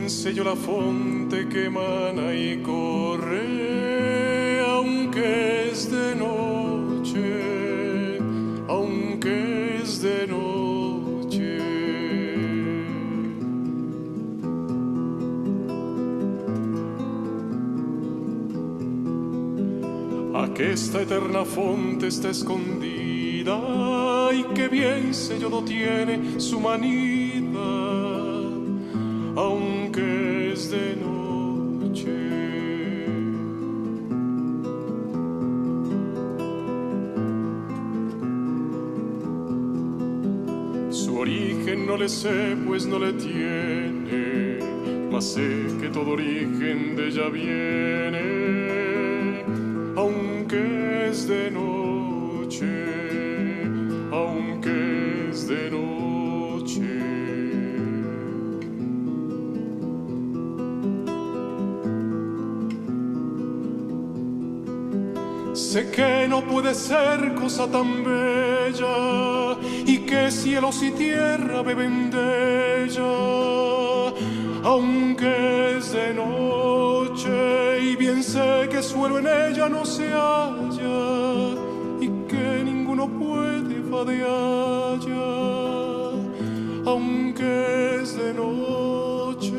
bien sé yo la fonte que emana y corre, aunque es de noche, aunque es de noche. Aquesta eterna fonte está escondida y que bien sé yo lo tiene su manida, aunque es de noche. Su origen no le sé, pues no le tiene, mas sé que todo origen de ella viene, aunque es de noche, aunque es de noche. Sé que no puede ser cosa tan bella y que cielos y tierra beben de ella, aunque es de noche, y bien sé que suelo en ella no se halla y que ninguno puede va de allá, aunque es de noche.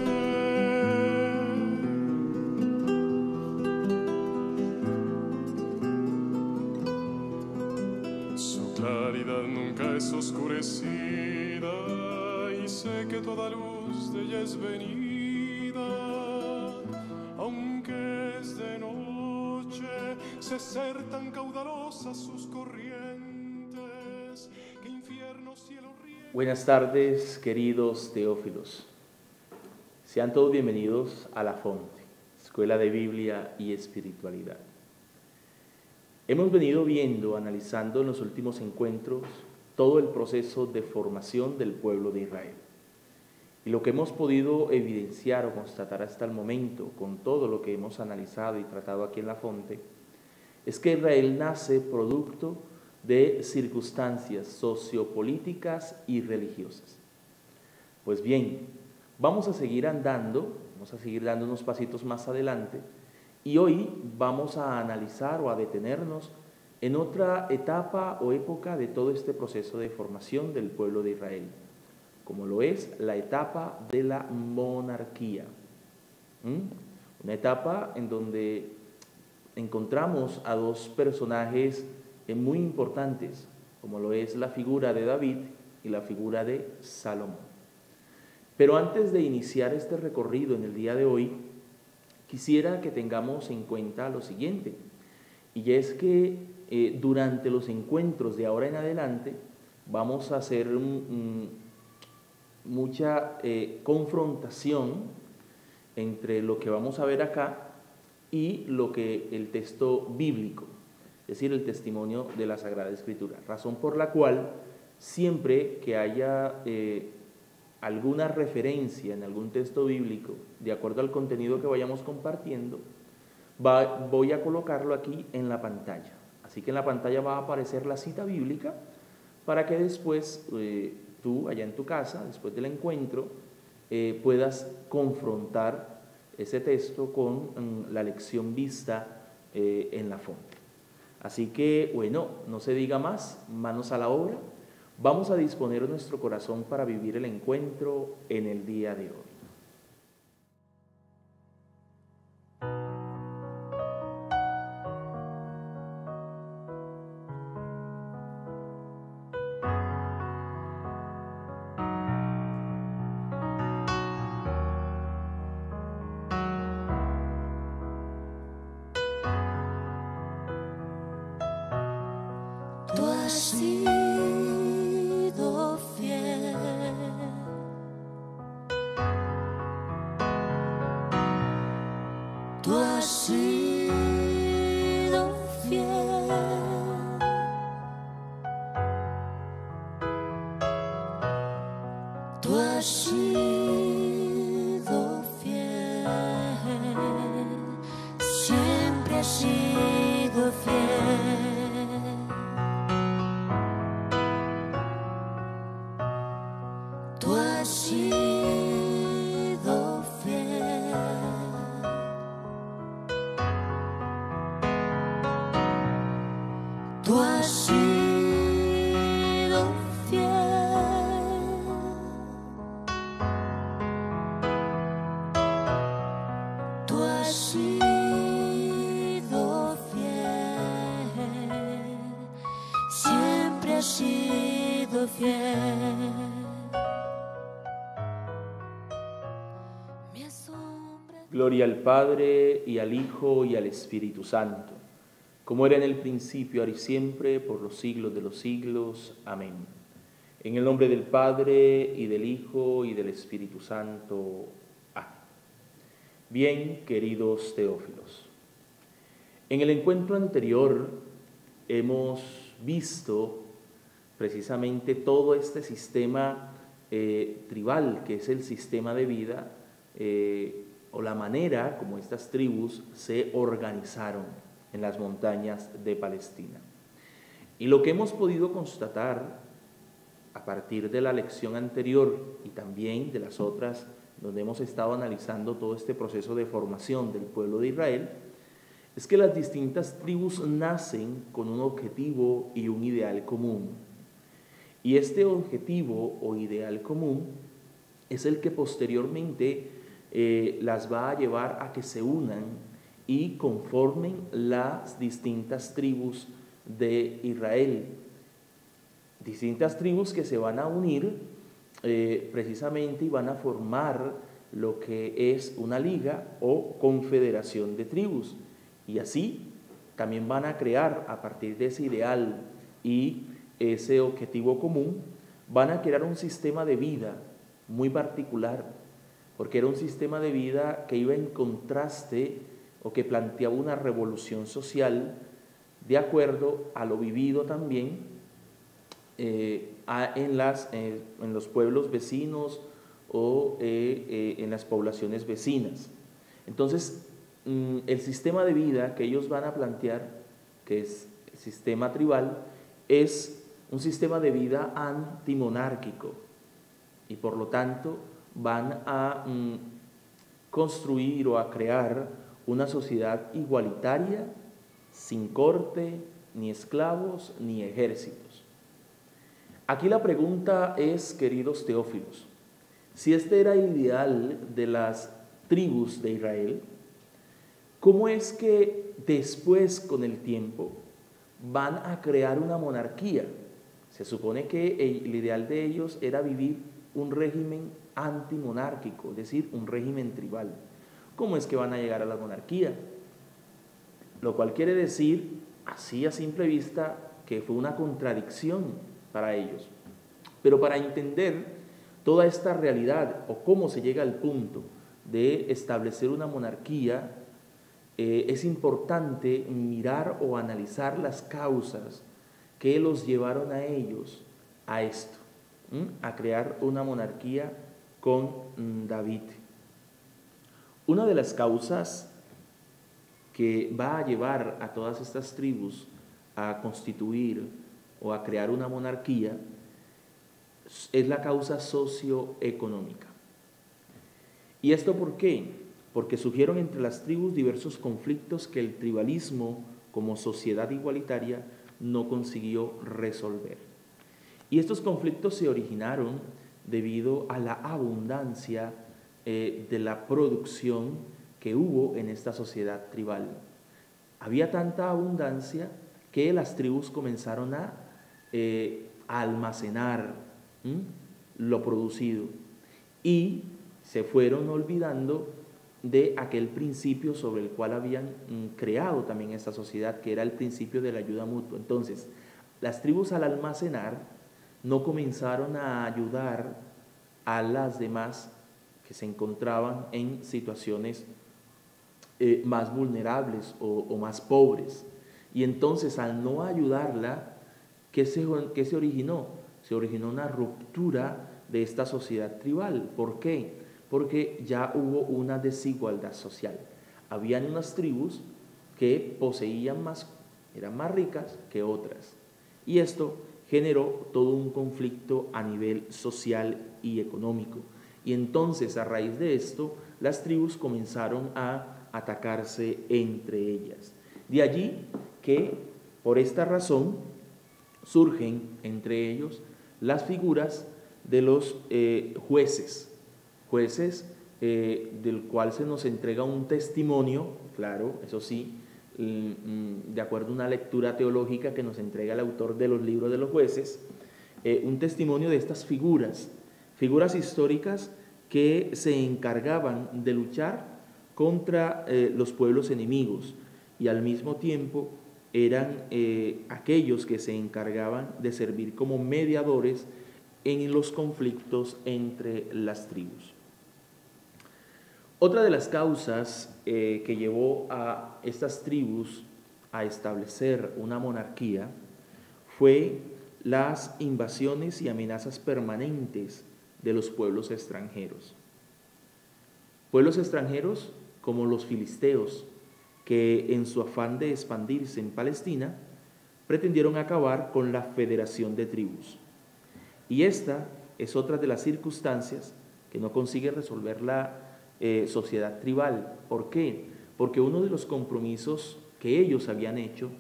Su claridad nunca es oscurecida y sé que toda luz de ella es venida, aunque es de noche. Sé ser tan caudalosas sus corrientes que infierno cielo ríe. Buenas tardes, queridos teófilos. Sean todos bienvenidos a La Fonte, Escuela de Biblia y Espiritualidad. Hemos venido viendo, analizando en los últimos encuentros, todo el proceso de formación del pueblo de Israel. Y lo que hemos podido evidenciar o constatar hasta el momento, con todo lo que hemos analizado y tratado aquí en La Fonte, es que Israel nace producto de circunstancias sociopolíticas y religiosas. Pues bien, vamos a seguir andando, vamos a seguir dando unos pasitos más adelante, y hoy vamos a analizar o a detenernos en otra etapa o época de todo este proceso de formación del pueblo de Israel, como lo es la etapa de la monarquía. Una etapa en donde encontramos a dos personajes muy importantes, como lo es la figura de David y la figura de Salomón. Pero antes de iniciar este recorrido en el día de hoy, quisiera que tengamos en cuenta lo siguiente, y es que durante los encuentros de ahora en adelante vamos a hacer mucha confrontación entre lo que vamos a ver acá y lo que el texto bíblico, es decir, el testimonio de la Sagrada Escritura, razón por la cual siempre que haya alguna referencia en algún texto bíblico, de acuerdo al contenido que vayamos compartiendo, voy a colocarlo aquí en la pantalla. Así que en la pantalla va a aparecer la cita bíblica para que después tú, allá en tu casa, después del encuentro, puedas confrontar ese texto con la lección vista en la fonte. Así que, bueno, no se diga más, manos a la obra. Vamos a disponer nuestro corazón para vivir el encuentro en el día de hoy. Tú has sido fiel, tú has sido fiel, tú has sido fiel, siempre has sido fiel. Tú has sido fiel. Tú has sido fiel. Tú has sido fiel. Siempre has sido fiel. Me asombra. Gloria al Padre, y al Hijo, y al Espíritu Santo, como era en el principio, ahora y siempre, por los siglos de los siglos. Amén. En el nombre del Padre, y del Hijo, y del Espíritu Santo. Amén. Bien, queridos teófilos, en el encuentro anterior hemos visto precisamente todo este sistema tribal, que es el sistema de vida, o la manera como estas tribus se organizaron en las montañas de Palestina. Y lo que hemos podido constatar a partir de la lección anterior y también de las otras, donde hemos estado analizando todo este proceso de formación del pueblo de Israel, es que las distintas tribus nacen con un objetivo y un ideal común. Y este objetivo o ideal común es el que posteriormente las va a llevar a que se unan y conformen las distintas tribus de Israel. Distintas tribus que se van a unir precisamente y van a formar lo que es una liga o confederación de tribus. Y así también van a crear, a partir de ese ideal y ese objetivo común, van a crear un sistema de vida muy particular, porque era un sistema de vida que iba en contraste o que planteaba una revolución social de acuerdo a lo vivido también en los pueblos vecinos o en las poblaciones vecinas. Entonces, el sistema de vida que ellos van a plantear, que es el sistema tribal, es un sistema de vida antimonárquico, y por lo tanto van a construir o a crear una sociedad igualitaria, sin corte, ni esclavos, ni ejércitos. Aquí la pregunta es, queridos teófilos, si este era el ideal de las tribus de Israel, ¿cómo es que después, con el tiempo, van a crear una monarquía? Se supone que el ideal de ellos era vivir un régimen antimonárquico, es decir, un régimen tribal. ¿Cómo es que van a llegar a la monarquía? Lo cual quiere decir, así a simple vista, que fue una contradicción para ellos. Pero para entender toda esta realidad o cómo se llega al punto de establecer una monarquía, es importante mirar o analizar las causas que los llevaron a ellos a esto, a crear una monarquía con David. Una de las causas que va a llevar a todas estas tribus a constituir o a crear una monarquía es la causa socioeconómica. ¿Y esto por qué? Porque surgieron entre las tribus diversos conflictos que el tribalismo como sociedad igualitaria no consiguió resolver. Y estos conflictos se originaron debido a la abundancia de la producción que hubo en esta sociedad tribal. Había tanta abundancia que las tribus comenzaron a almacenar lo producido y se fueron olvidando de aquel principio sobre el cual habían creado también esta sociedad, que era el principio de la ayuda mutua. Entonces, las tribus al almacenar no comenzaron a ayudar a las demás que se encontraban en situaciones más vulnerables o más pobres. Y entonces, al no ayudarla, ¿qué se originó? Se originó una ruptura de esta sociedad tribal. ¿Por qué? Porque ya hubo una desigualdad social. Habían unas tribus que poseían más, eran más ricas que otras. Y esto generó todo un conflicto a nivel social y económico. Y entonces, a raíz de esto, las tribus comenzaron a atacarse entre ellas. De allí que Por esta razón surgen entre ellos las figuras de los jueces del cual se nos entrega un testimonio, claro, eso sí, de acuerdo a una lectura teológica que nos entrega el autor de los libros de los jueces, un testimonio de estas figuras históricas que se encargaban de luchar contra los pueblos enemigos y al mismo tiempo eran aquellos que se encargaban de servir como mediadores en los conflictos entre las tribus. Otra de las causas que llevó a estas tribus a establecer una monarquía fue las invasiones y amenazas permanentes de los pueblos extranjeros. Pueblos extranjeros como los filisteos, que en su afán de expandirse en Palestina, pretendieron acabar con la federación de tribus. Y esta es otra de las circunstancias que no consigue resolver la sociedad tribal. ¿Por qué? Porque uno de los compromisos que ellos habían hecho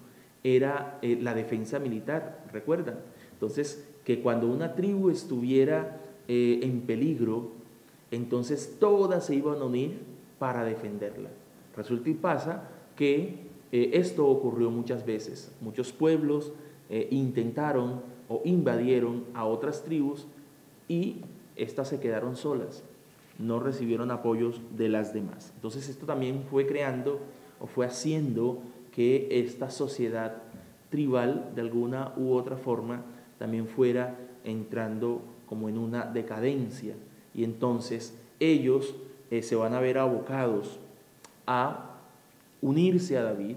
era la defensa militar, ¿recuerdan? Entonces, que cuando una tribu estuviera en peligro, entonces todas se iban a unir para defenderla. Resulta y pasa que esto ocurrió muchas veces. Muchos pueblos intentaron o invadieron a otras tribus y éstas se quedaron solas, no recibieron apoyos de las demás. Entonces esto también fue creando o fue haciendo que esta sociedad tribal de alguna u otra forma también fuera entrando como en una decadencia, y entonces ellos se van a ver abocados a unirse a David,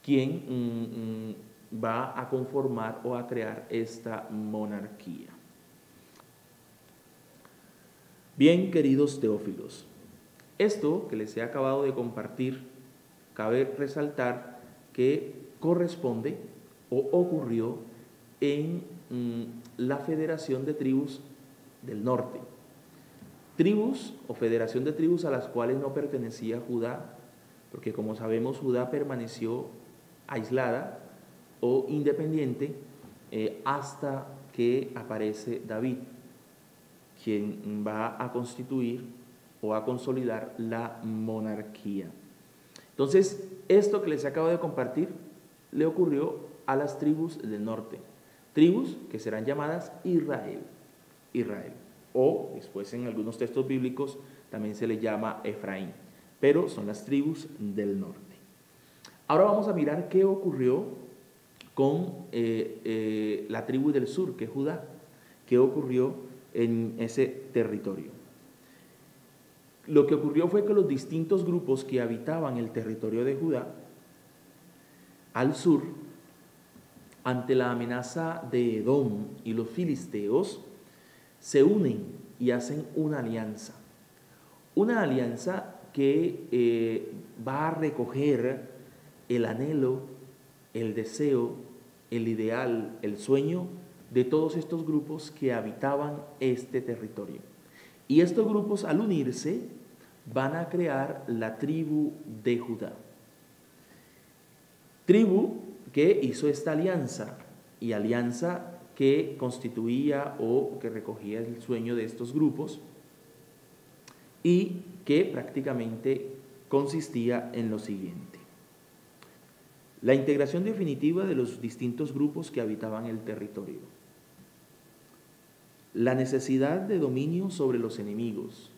quien va a conformar o a crear esta monarquía. Bien, queridos teófilos, esto que les he acabado de compartir, cabe resaltar que corresponde o ocurrió en la Federación de Tribus del Norte. Tribus o federación de tribus a las cuales no pertenecía Judá, porque como sabemos Judá permaneció aislada o independiente hasta que aparece David, quien va a constituir o a consolidar la monarquía. Entonces, esto que les acabo de compartir le ocurrió a las tribus del norte, tribus que serán llamadas Israel, o después en algunos textos bíblicos también se le llama Efraín, pero son las tribus del norte. Ahora vamos a mirar qué ocurrió con la tribu del sur, que es Judá, qué ocurrió en ese territorio. Lo que ocurrió fue que los distintos grupos que habitaban el territorio de Judá al sur, ante la amenaza de Edom y los filisteos, se unen y hacen una alianza que va a recoger el anhelo, el deseo, el ideal, el sueño de todos estos grupos que habitaban este territorio. Y estos grupos, al unirse, van a crear la tribu de Judá. Tribu que hizo esta alianza, y alianza que constituía o que recogía el sueño de estos grupos, y que prácticamente consistía en lo siguiente: la integración definitiva de los distintos grupos que habitaban el territorio, la necesidad de dominio sobre los enemigos,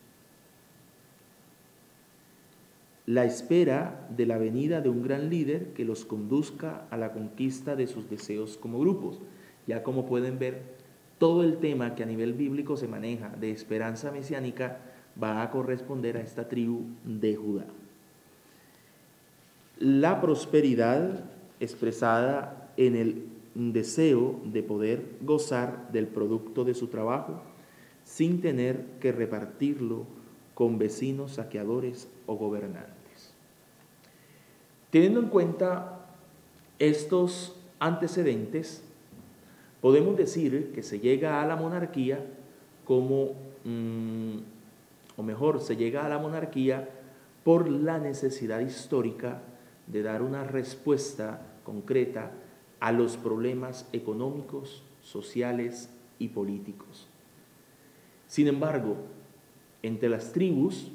la espera de la venida de un gran líder que los conduzca a la conquista de sus deseos como grupos. Ya como pueden ver, todo el tema que a nivel bíblico se maneja de esperanza mesiánica va a corresponder a esta tribu de Judá. La prosperidad expresada en el deseo de poder gozar del producto de su trabajo sin tener que repartirlo con vecinos saqueadores o gobernantes. Teniendo en cuenta estos antecedentes, podemos decir que se llega a la monarquía como, o mejor, se llega a la monarquía por la necesidad histórica de dar una respuesta concreta a los problemas económicos, sociales y políticos. Sin embargo, entre las tribus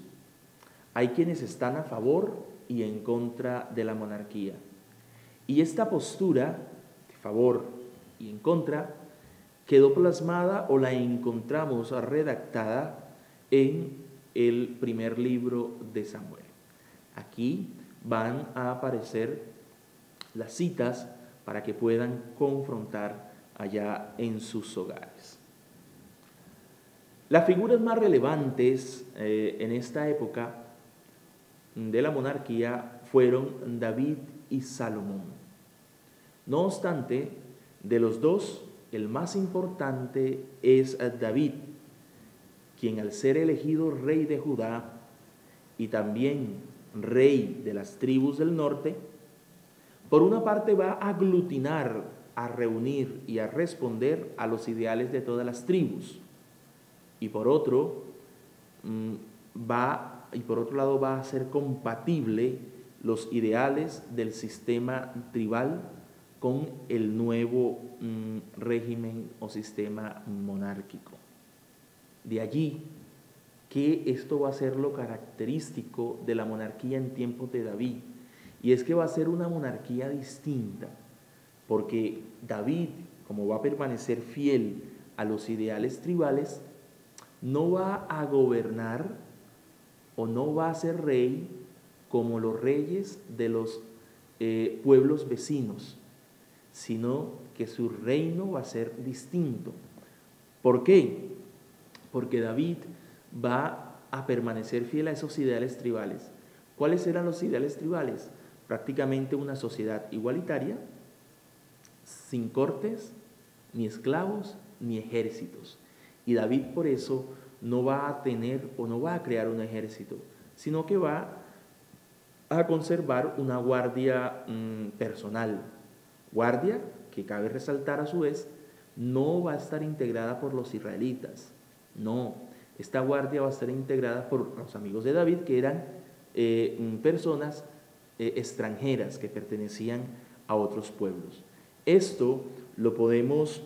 hay quienes están a favor y en contra de la monarquía. Y esta postura de favor y en contra quedó plasmada o la encontramos redactada en el primer libro de Samuel. Aquí van a aparecer las citas para que puedan confrontar allá en sus hogares. Las figuras más relevantes en esta época de la monarquía fueron David y Salomón. No obstante, de los dos, el más importante es David, quien al ser elegido rey de Judá y también rey de las tribus del norte, por una parte va a aglutinar, a reunir y a responder a los ideales de todas las tribus, y por otro lado va a ser compatible los ideales del sistema tribal con el nuevo régimen o sistema monárquico. De allí que esto va a ser lo característico de la monarquía en tiempos de David, y es que va a ser una monarquía distinta, porque David, como va a permanecer fiel a los ideales tribales, no va a gobernar o no va a ser rey como los reyes de los pueblos vecinos, sino que su reino va a ser distinto. ¿Por qué? Porque David va a permanecer fiel a esos ideales tribales. ¿Cuáles eran los ideales tribales? Prácticamente una sociedad igualitaria, sin cortes, ni esclavos, ni ejércitos. Y David por eso no va a tener o no va a crear un ejército, sino que va a conservar una guardia personal. Guardia que cabe resaltar a su vez, no va a estar integrada por los israelitas. No, esta guardia va a estar integrada por los amigos de David, que eran personas extranjeras que pertenecían a otros pueblos. Esto lo podemos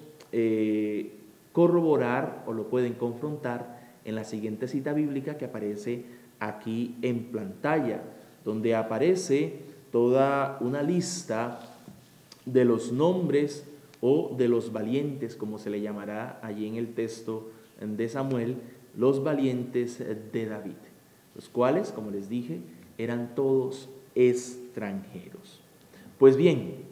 corroborar o lo pueden confrontar en la siguiente cita bíblica que aparece aquí en pantalla, donde aparece toda una lista de los nombres o de los valientes, como se le llamará allí en el texto de Samuel, los valientes de David, los cuales, como les dije, eran todos extranjeros. Pues bien,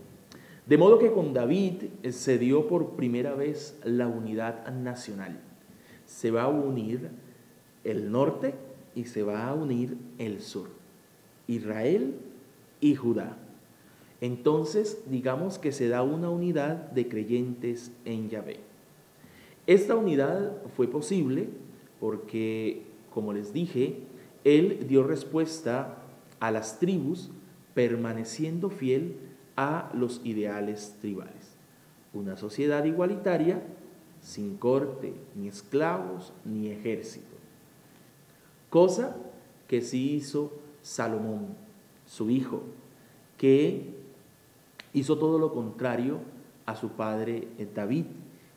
de modo que con David se dio por primera vez la unidad nacional. Se va a unir el norte y se va a unir el sur, Israel y Judá. Entonces, digamos que se da una unidad de creyentes en Yahvé. Esta unidad fue posible porque, como les dije, él dio respuesta a las tribus permaneciendo fiel a los ideales tribales. Una sociedad igualitaria, sin corte, ni esclavos, ni ejército. Cosa que sí hizo Salomón, su hijo, que hizo todo lo contrario a su padre David,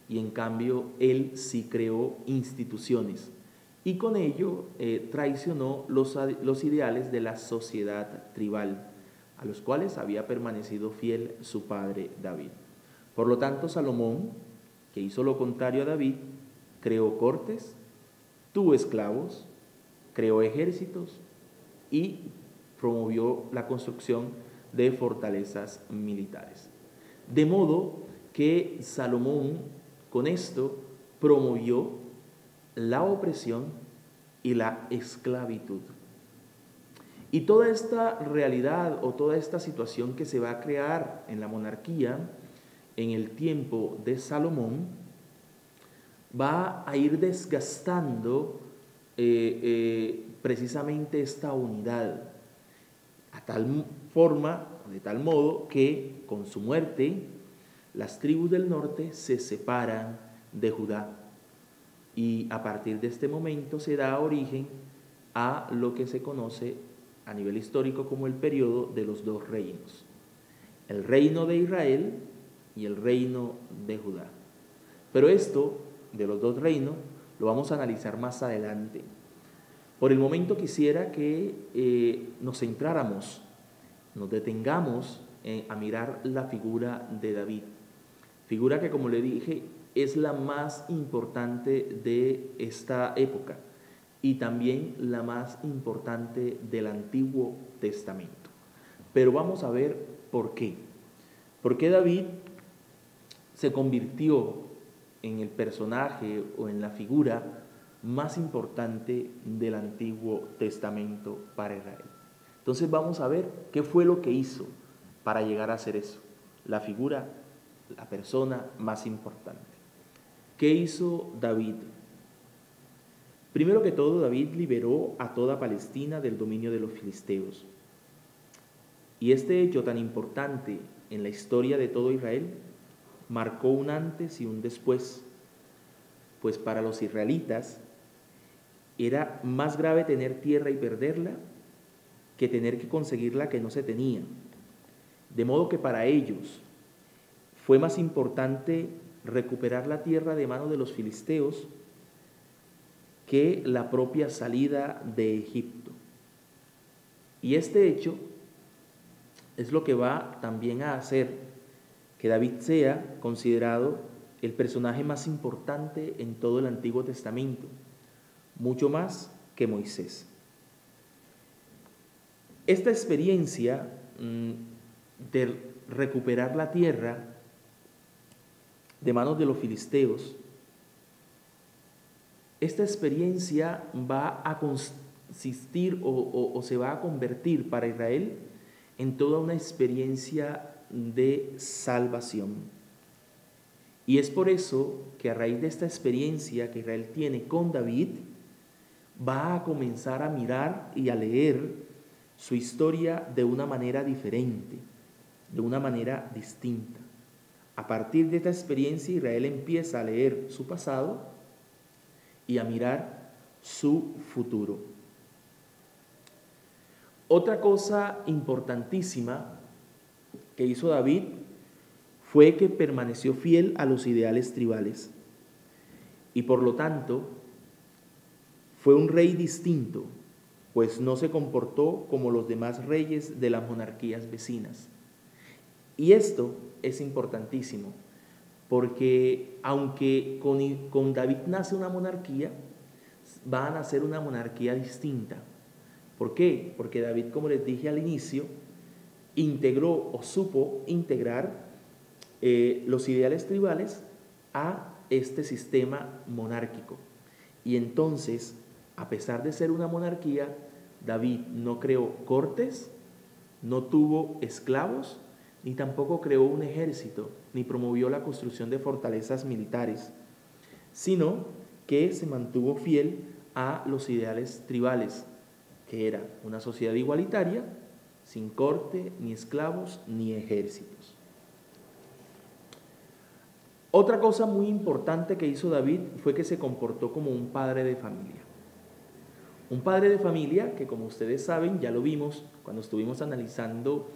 y en cambio él sí creó instituciones, y con ello traicionó los ideales de la sociedad tribal, a los cuales había permanecido fiel su padre David. Por lo tanto, Salomón, que hizo lo contrario a David, creó cortes, tuvo esclavos, creó ejércitos y promovió la construcción de fortalezas militares. De modo que Salomón con esto promovió la opresión y la esclavitud. Y toda esta realidad o toda esta situación que se va a crear en la monarquía en el tiempo de Salomón va a ir desgastando precisamente esta unidad, a tal forma, de tal modo que con su muerte las tribus del norte se separan de Judá, y a partir de este momento se da origen a lo que se conoce a nivel histórico como el periodo de los dos reinos: el reino de Israel y el reino de Judá. Pero esto de los dos reinos lo vamos a analizar más adelante. Por el momento quisiera que nos centráramos, nos detengamos a mirar la figura de David. Figura que, como le dije, es la más importante de esta época y también la más importante del Antiguo Testamento. Pero vamos a ver por qué. ¿Por qué David se convirtió en el personaje o en la figura más importante del Antiguo Testamento para Israel? Entonces vamos a ver qué fue lo que hizo para llegar a ser eso, la figura, la persona más importante. ¿Qué hizo David? Primero que todo, David liberó a toda Palestina del dominio de los filisteos. Y este hecho tan importante en la historia de todo Israel marcó un antes y un después, pues para los israelitas era más grave tener tierra y perderla que tener que conseguirla que no se tenía. De modo que para ellos fue más importante recuperar la tierra de manos de los filisteos que la propia salida de Egipto. Y este hecho es lo que va también a hacer que David sea considerado el personaje más importante en todo el Antiguo Testamento, mucho más que Moisés. Esta experiencia de recuperar la tierra de manos de los filisteos, esta experiencia va a consistir o se va a convertir para Israel en toda una experiencia de salvación. Y es por eso que a raíz de esta experiencia que Israel tiene con David, va a comenzar a mirar y a leer su historia de una manera diferente, de una manera distinta. A partir de esta experiencia, Israel empieza a leer su pasado y a mirar su futuro. Otra cosa importantísima que hizo David fue que permaneció fiel a los ideales tribales y por lo tanto fue un rey distinto, pues no se comportó como los demás reyes de las monarquías vecinas. Y esto es importantísimo, porque aunque con David nace una monarquía, va a nacer una monarquía distinta. ¿Por qué? Porque David, como les dije al inicio, integró o supo integrar los ideales tribales a este sistema monárquico. Y entonces, a pesar de ser una monarquía, David no creó cortes, no tuvo esclavos, ni tampoco creó un ejército, ni promovió la construcción de fortalezas militares, sino que se mantuvo fiel a los ideales tribales, que era una sociedad igualitaria, sin corte, ni esclavos, ni ejércitos. Otra cosa muy importante que hizo David fue que se comportó como un padre de familia. Un padre de familia que, como ustedes saben, ya lo vimos cuando estuvimos analizando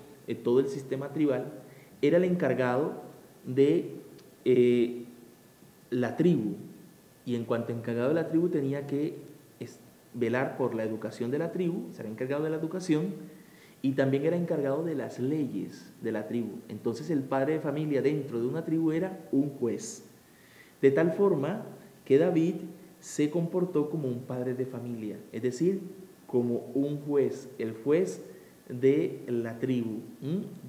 todo el sistema tribal, era el encargado de la tribu. Y en cuanto encargado de la tribu tenía que velar por la educación de la tribu, será encargado de la educación y también era encargado de las leyes de la tribu. Entonces el padre de familia dentro de una tribu era un juez. De tal forma que David se comportó como un padre de familia, es decir, como un juez, el juez de la tribu,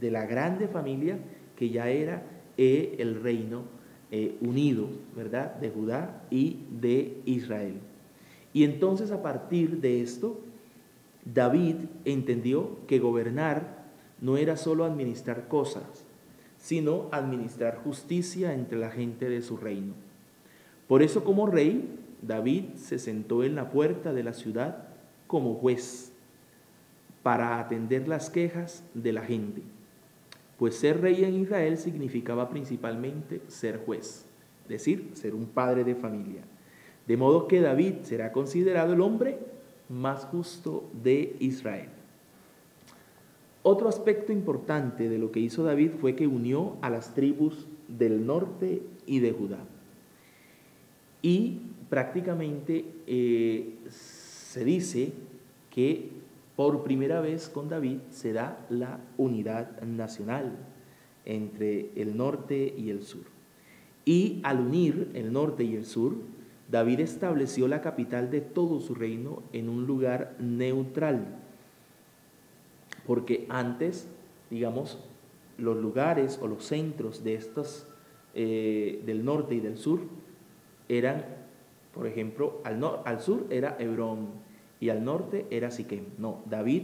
de la grande familia que ya era el reino unido, ¿verdad?, de Judá y de Israel. Y entonces a partir de esto, David entendió que gobernar no era solo administrar cosas, sino administrar justicia entre la gente de su reino. Por eso, como rey, David se sentó en la puerta de la ciudad como juez para atender las quejas de la gente, pues ser rey en Israel significaba principalmente ser juez, es decir, ser un padre de familia. De modo que David será considerado el hombre más justo de Israel. Otro aspecto importante de lo que hizo David fue que unió a las tribus del norte y de Judá. Y prácticamente se dice que por primera vez con David se da la unidad nacional entre el norte y el sur. Y al unir el norte y el sur, David estableció la capital de todo su reino en un lugar neutral. Porque antes, digamos, los lugares o los centros de estos del norte y del sur eran, por ejemplo, al sur era Hebrón y al norte era Siquem. No, David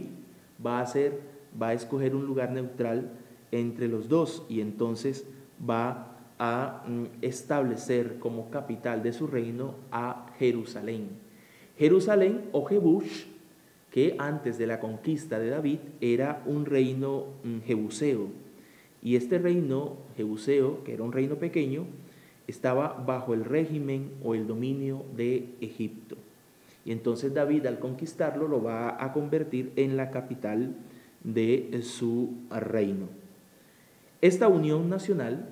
va a escoger un lugar neutral entre los dos y entonces va a establecer como capital de su reino a Jerusalén. Jerusalén o Jebush, que antes de la conquista de David era un reino jebuseo. Y este reino jebuseo, que era un reino pequeño, estaba bajo el régimen o el dominio de Egipto. Y entonces David, al conquistarlo, lo va a convertir en la capital de su reino. Esta unión nacional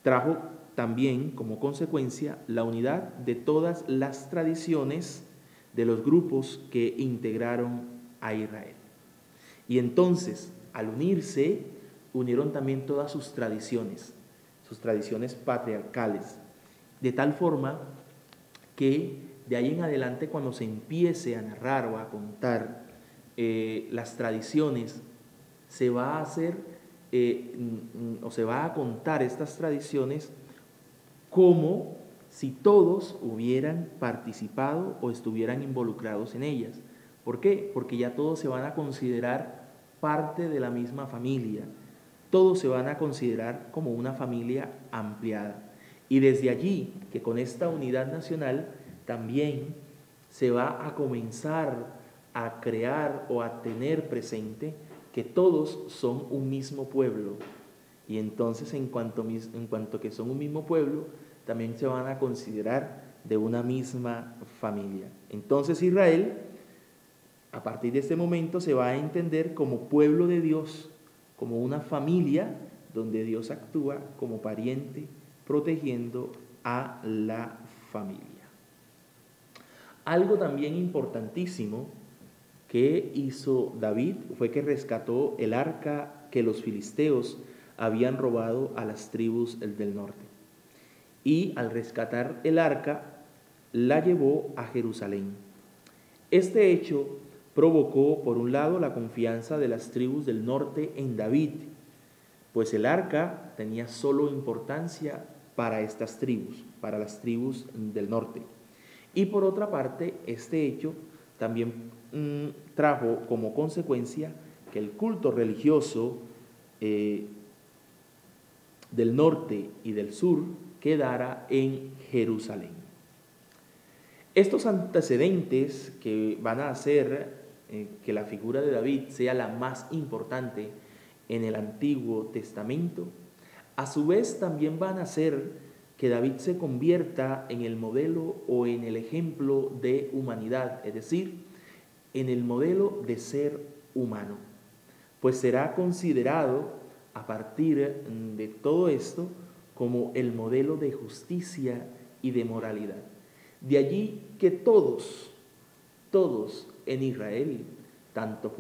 trajo también como consecuencia la unidad de todas las tradiciones de los grupos que integraron a Israel. Y entonces, al unirse, unieron también todas sus tradiciones patriarcales, de tal forma que de ahí en adelante, cuando se empiece a narrar o a contar las tradiciones, se va a hacer o se va a contar estas tradiciones como si todos hubieran participado o estuvieran involucrados en ellas. ¿Por qué? Porque ya todos se van a considerar parte de la misma familia. Todos se van a considerar como una familia ampliada. Y desde allí, que con esta unidad nacional también se va a comenzar a crear o a tener presente que todos son un mismo pueblo. Y entonces, en cuanto que son un mismo pueblo, también se van a considerar de una misma familia. Entonces Israel, a partir de este momento, se va a entender como pueblo de Dios, como una familia donde Dios actúa como pariente, protegiendo a la familia. Algo también importantísimo que hizo David fue que rescató el arca que los filisteos habían robado a las tribus del norte. Y al rescatar el arca, la llevó a Jerusalén. Este hecho provocó, por un lado, la confianza de las tribus del norte en David, pues el arca tenía solo importancia para estas tribus, para las tribus del norte. Y por otra parte, este hecho también trajo como consecuencia que el culto religioso del norte y del sur quedara en Jerusalén. Estos antecedentes que van a hacer que la figura de David sea la más importante en el Antiguo Testamento, a su vez también van a hacer que David se convierta en el modelo o en el ejemplo de humanidad, es decir, en el modelo de ser humano, pues será considerado a partir de todo esto como el modelo de justicia y de moralidad. De allí que todos en Israel, tanto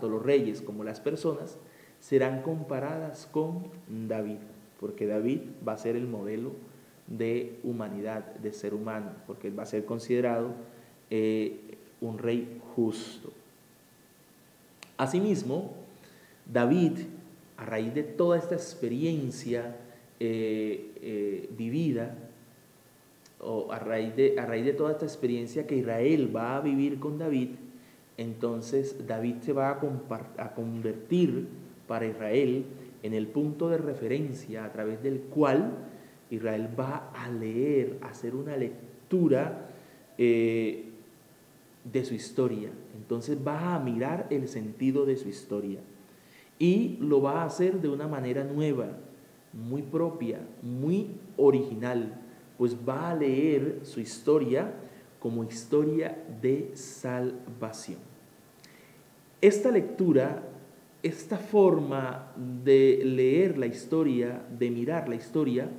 los reyes como las personas, serán comparadas con David, porque David va a ser el modelo de humanidad, de ser humano, porque él va a ser considerado un rey justo. Asimismo, David, a raíz de toda esta experiencia vivida, o a raíz de toda esta experiencia que Israel va a vivir con David, entonces David se va a convertir para Israel en el punto de referencia a través del cual Israel va a leer, a hacer una lectura de su historia. Entonces va a mirar el sentido de su historia y lo va a hacer de una manera nueva, muy propia, muy original, pues va a leer su historia como historia de salvación. Esta lectura esta forma de leer la historia, de mirar la historia,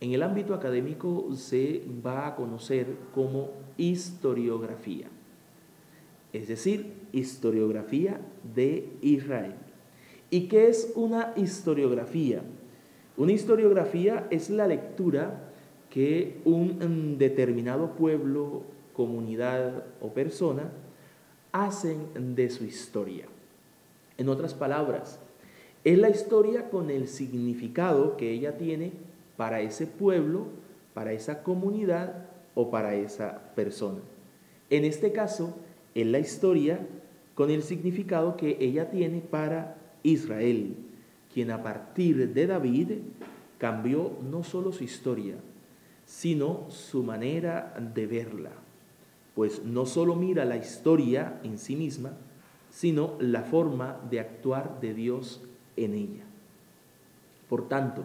en el ámbito académico se va a conocer como historiografía, es decir, historiografía de Israel. ¿Y qué es una historiografía? Una historiografía es la lectura que un determinado pueblo, comunidad o persona hacen de su historia. En otras palabras, es la historia con el significado que ella tiene para ese pueblo, para esa comunidad o para esa persona. En este caso, es la historia con el significado que ella tiene para Israel, quien a partir de David cambió no solo su historia, sino su manera de verla, pues no solo mira la historia en sí misma, sino la forma de actuar de Dios en ella. Por tanto,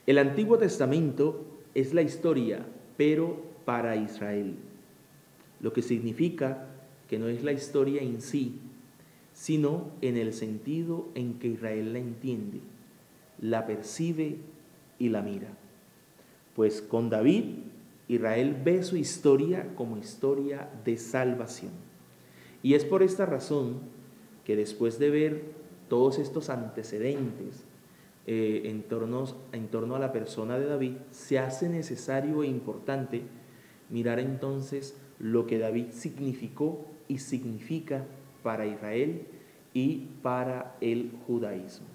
el Antiguo Testamento es la historia, pero para Israel, lo que significa que no es la historia en sí, sino en el sentido en que Israel la entiende, la percibe y la mira. Pues con David, Israel ve su historia como historia de salvación. Y es por esta razón que después de ver todos estos antecedentes en torno a la persona de David, se hace necesario e importante mirar entonces lo que David significó y significa para Israel y para el judaísmo.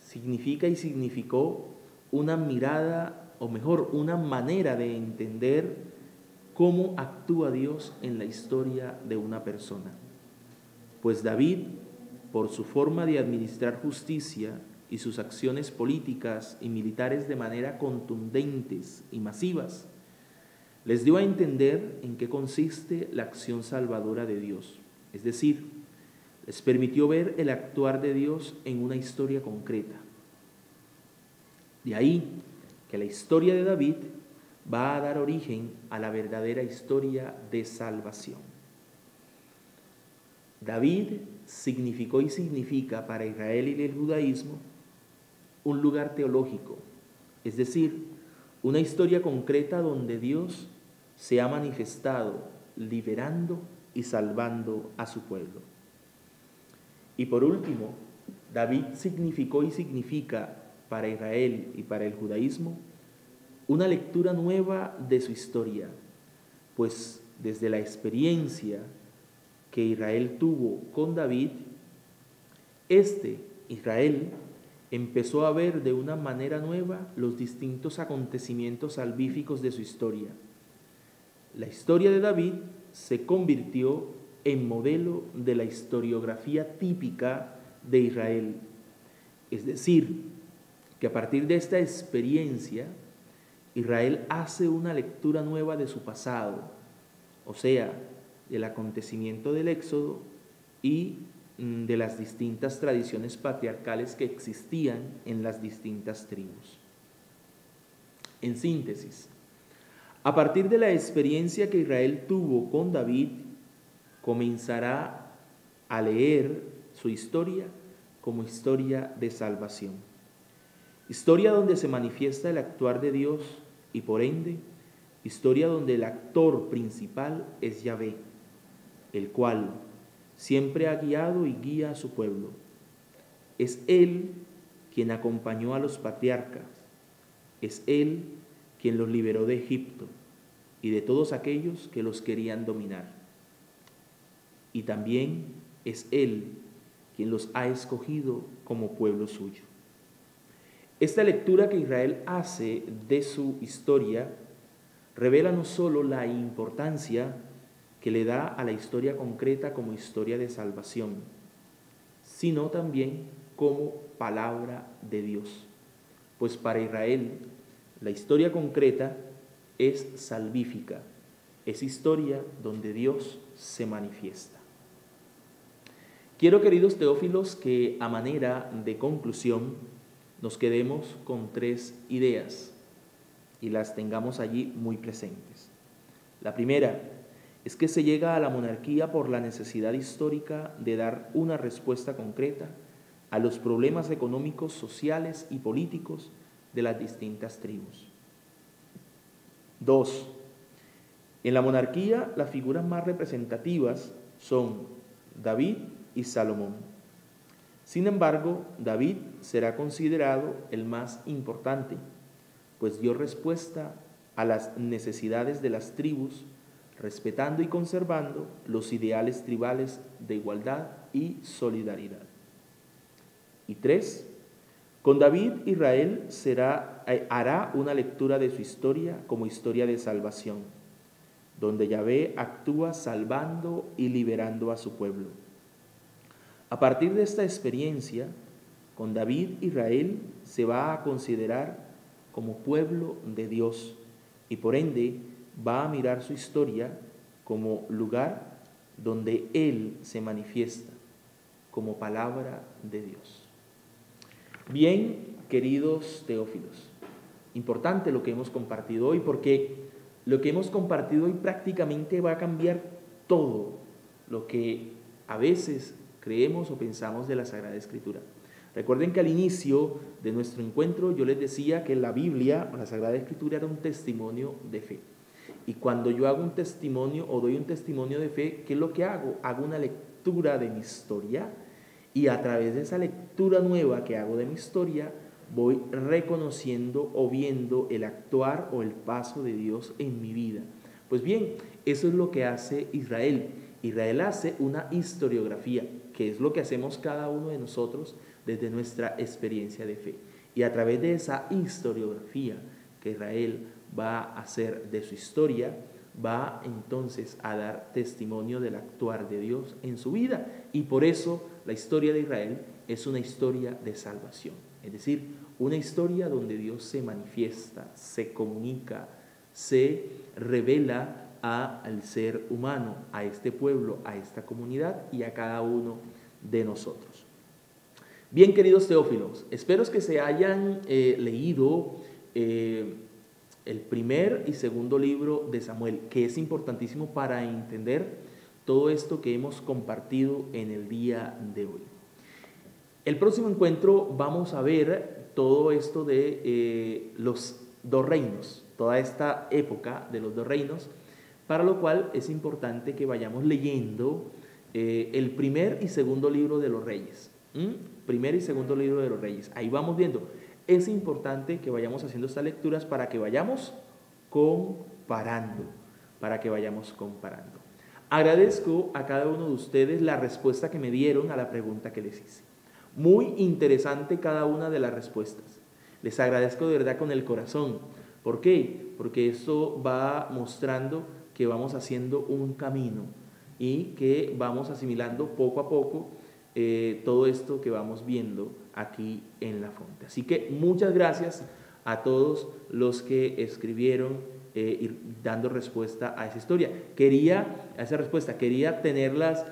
Significa y significó una mirada, o mejor, una manera de entender cómo actúa Dios en la historia de una persona. Pues David, por su forma de administrar justicia y sus acciones políticas y militares de manera contundentes y masivas, les dio a entender en qué consiste la acción salvadora de Dios. Es decir, les permitió ver el actuar de Dios en una historia concreta. De ahí que la historia de David va a dar origen a la verdadera historia de salvación. David significó y significa para Israel y el judaísmo un lugar teológico, es decir, una historia concreta donde Dios se ha manifestado liberando y salvando a su pueblo. Y por último, David significó y significa para Israel y para el judaísmo una lectura nueva de su historia, pues desde la experiencia que Israel tuvo con David, Israel, empezó a ver de una manera nueva los distintos acontecimientos salvíficos de su historia. La historia de David se convirtió en modelo de la historiografía típica de Israel. Es decir, que a partir de esta experiencia, Israel hace una lectura nueva de su pasado, o sea, del acontecimiento del Éxodo y de las distintas tradiciones patriarcales que existían en las distintas tribus. En síntesis, a partir de la experiencia que Israel tuvo con David, comenzará a leer su historia como historia de salvación. Historia donde se manifiesta el actuar de Dios y por ende, historia donde el actor principal es Yahvé, el cual siempre ha guiado y guía a su pueblo. Es Él quien acompañó a los patriarcas, es Él quien los liberó de Egipto y de todos aquellos que los querían dominar. Y también es Él quien los ha escogido como pueblo suyo. Esta lectura que Israel hace de su historia revela no solo la importancia que le da a la historia concreta como historia de salvación, sino también como palabra de Dios. Pues para Israel, la historia concreta es salvífica, es historia donde Dios se manifiesta. Quiero, queridos teófilos, que a manera de conclusión nos quedemos con 3 ideas y las tengamos allí muy presentes. La primera, es que se llega a la monarquía por la necesidad histórica de dar una respuesta concreta a los problemas económicos, sociales y políticos de las distintas tribus. 2. En la monarquía, las figuras más representativas son David y Salomón. Sin embargo, David será considerado el más importante, pues dio respuesta a las necesidades de las tribus, respetando y conservando los ideales tribales de igualdad y solidaridad. Y 3. Con David, Israel hará una lectura de su historia como historia de salvación, donde Yahvé actúa salvando y liberando a su pueblo. A partir de esta experiencia, con David, Israel se va a considerar como pueblo de Dios y por ende va a mirar su historia como lugar donde Él se manifiesta como palabra de Dios. Bien, queridos teófilos, importante lo que hemos compartido hoy, porque lo que hemos compartido hoy prácticamente va a cambiar todo lo que a veces creemos o pensamos de la Sagrada Escritura. Recuerden que al inicio de nuestro encuentro yo les decía que la Biblia o la Sagrada Escritura era un testimonio de fe. Y cuando yo hago un testimonio o doy un testimonio de fe, ¿qué es lo que hago? Hago una lectura de mi historia y a través de esa lectura nueva que hago de mi historia voy reconociendo o viendo el actuar o el paso de Dios en mi vida. Pues bien, eso es lo que hace Israel. Israel hace una historiografía, que es lo que hacemos cada uno de nosotros desde nuestra experiencia de fe. Y a través de esa historiografía que Israel va a hacer de su historia, va entonces a dar testimonio del actuar de Dios en su vida. Y por eso la historia de Israel es una historia de salvación. Es decir, una historia donde Dios se manifiesta, se comunica, se revela al ser humano, a este pueblo, a esta comunidad y a cada uno de nosotros. Bien, queridos teófilos, espero que se hayan leído el primer y segundo libro de Samuel, que es importantísimo para entender todo esto que hemos compartido en el día de hoy. El próximo encuentro vamos a ver todo esto de los dos reinos, toda esta época de los dos reinos, para lo cual es importante que vayamos leyendo el primer y segundo libro de los reyes. Primer y segundo libro de los reyes. Ahí vamos viendo. Es importante que vayamos haciendo estas lecturas para que vayamos comparando. Agradezco a cada uno de ustedes la respuesta que me dieron a la pregunta que les hice. Muy interesante cada una de las respuestas. Les agradezco de verdad con el corazón. ¿Por qué? Porque eso va mostrando que vamos haciendo un camino y que vamos asimilando poco a poco todo esto que vamos viendo aquí en la fuente. Así que muchas gracias a todos los que escribieron dando respuesta a esa historia. Quería tenerlas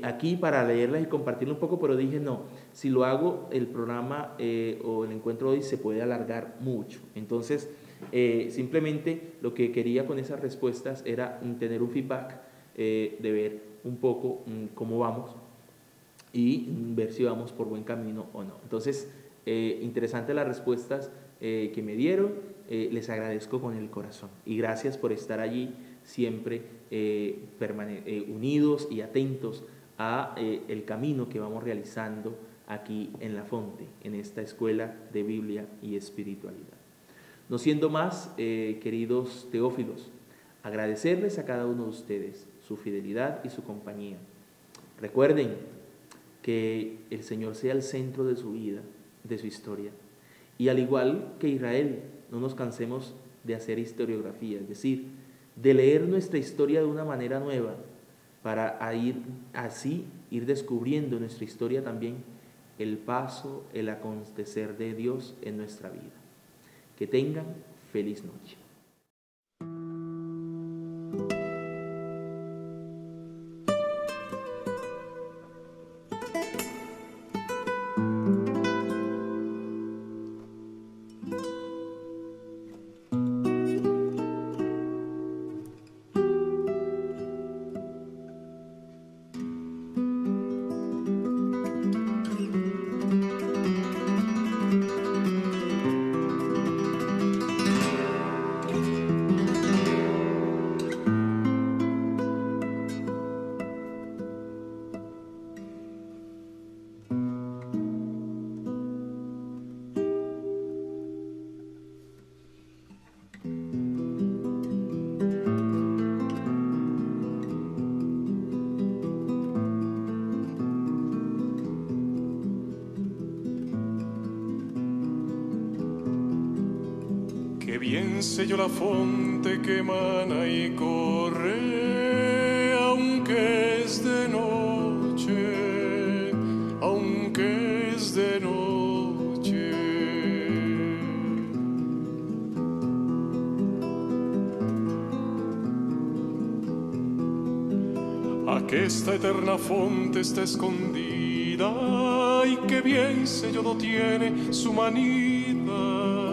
aquí para leerlas y compartirlo un poco, pero dije no, si lo hago el programa o el encuentro hoy se puede alargar mucho. Entonces simplemente lo que quería con esas respuestas era tener un feedback de ver un poco cómo vamos y ver si vamos por buen camino o no. Entonces, interesantes las respuestas que me dieron, les agradezco con el corazón y gracias por estar allí siempre unidos y atentos a el camino que vamos realizando aquí en La Fonte, en esta escuela de Biblia y espiritualidad. No siendo más, queridos teófilos, agradecerles a cada uno de ustedes su fidelidad y su compañía. Recuerden que el Señor sea el centro de su vida, de su historia. Y al igual que Israel, no nos cansemos de hacer historiografía, es decir, de leer nuestra historia de una manera nueva, para ir descubriendo nuestra historia también, el paso, el acontecer de Dios en nuestra vida. Que tengan feliz noche. bien sé yo la fonte que emana y corre, aunque es de noche, aunque es de noche. Aquesta eterna fonte está escondida y que bien sé yo no tiene su manida.